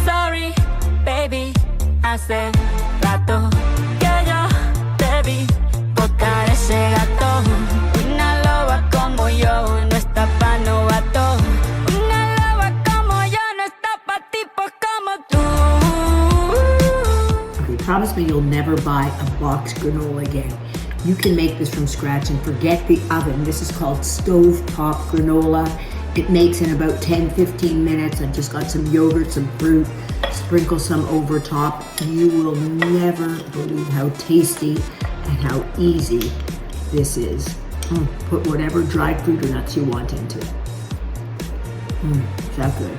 Sorry, baby, hace rato que yo te vi tocar ese gato. Una loba como yo no está pa' novato. Una loba como yo no está pa' tipos como tú. Okay, promise me you'll never buy a box granola again. You can make this from scratch and forget the oven. This is called stovetop granola. It makes in about 10-15 minutes. I've just got some yogurt, some fruit, sprinkle some over top. You will never believe how tasty and how easy this is. Put whatever dried fruit or nuts you want into it. Is that good?